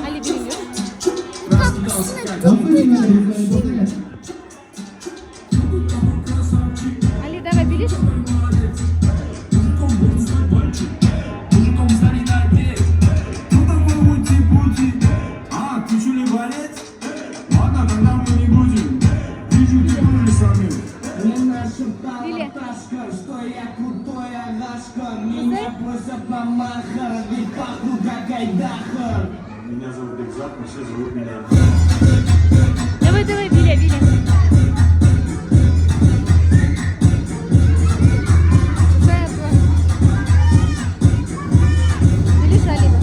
Ali bilmiyor. Ali давай bilir. Меня зовут Бекзат, но все зовут меня. Давай, Биля. Билиш, Алина.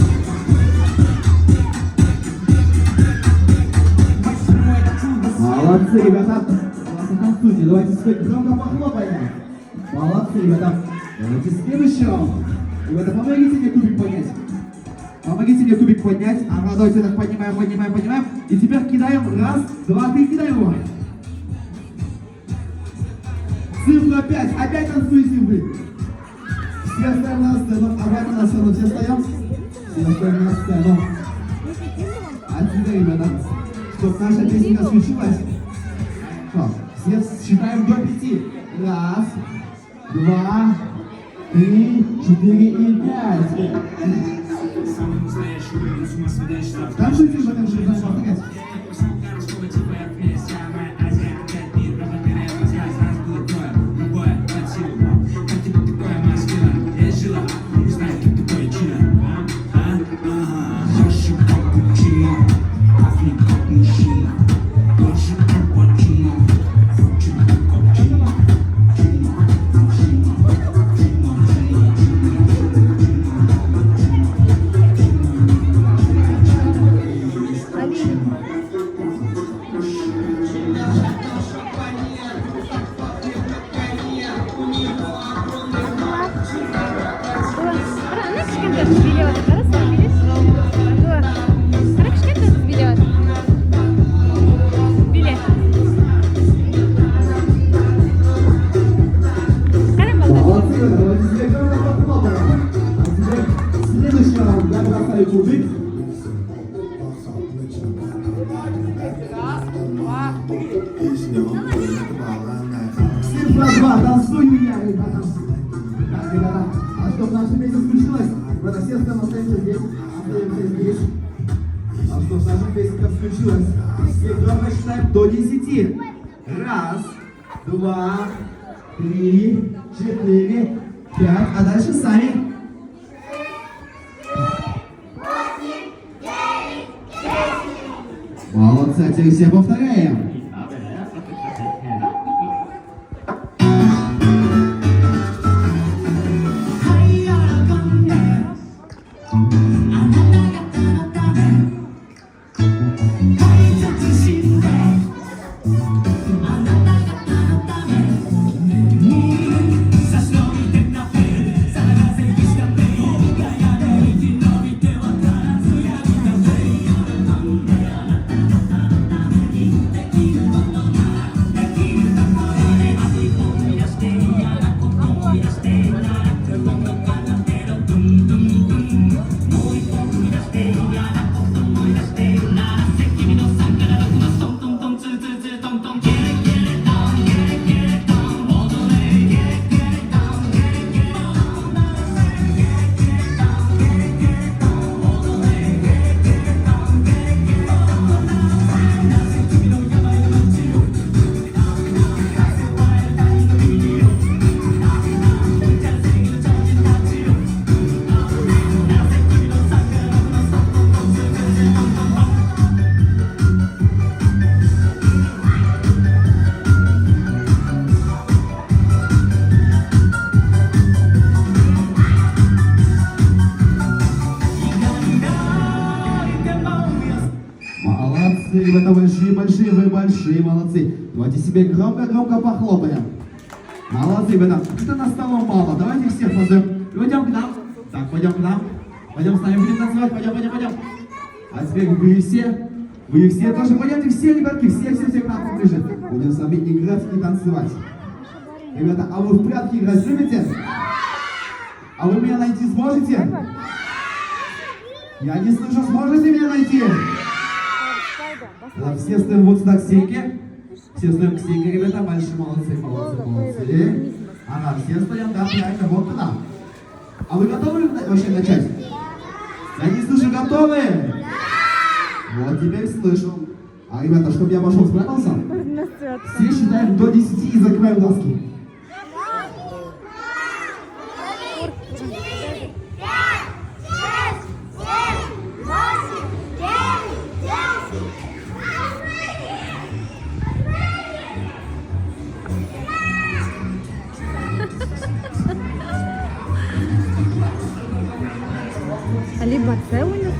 Молодцы, ребята. Классно танцуете. Давайте стоять громко похлопаем. Молодцы, ребята. Давайте следующий раунд. Ребята, помогите мне кубик поднять. Помогите мне кубик поднять. Ага, давайте так поднимаем. И теперь кидаем. Раз, два, три, кидаем его. Цифра 5. Опять танцуете вы. Все остальные на сцену. Обратно на сцену. Все встаем. Все остальные на сцену. А теперь, ребята, чтобы наша песенка случилась. Все считаем до 5. Раз, два, 3, 4 и 5. Танцуйте, потому что знаешь, помогать. Цифра 2, танцуй меня, ребята. Так, ребята, а чтобы наша песня случилась, ребята, все остаемся здесь, А чтобы наша песня случилась, все громко считаем до 10. Раз, два, 3, 4, 5, а дальше сами. 8, 9, 10. Молодцы, а теперь все повторяем. Молодцы, ребята, большие, вы большие молодцы. Давайте себе громко похлопаем. Молодцы, ребята. Это на столом мало. Давайте всех позовем. Пойдем к нам. Так, пойдем к нам. Пойдем с нами будем танцевать. Пойдем. А теперь вы все тоже пойдемте, все, ребятки, все к нам поближе. Будем с вами играть и танцевать. Ребята, а вы в прятки играть любите? А вы меня найти сможете? Я не слышу, сможете меня найти? Да, все стоим вот сюда к стенке. Все стоим к стенке, ребята. Большие молодцы, молодцы, молодцы. Ага, все стоим, да, правильно, вот туда. А вы готовы вообще начать? Я не слышу, готовы? Вот теперь слышу. А, ребята, чтобы я пошел спрятался, все считаем до 10 и закрываем глазки. Али, бацел или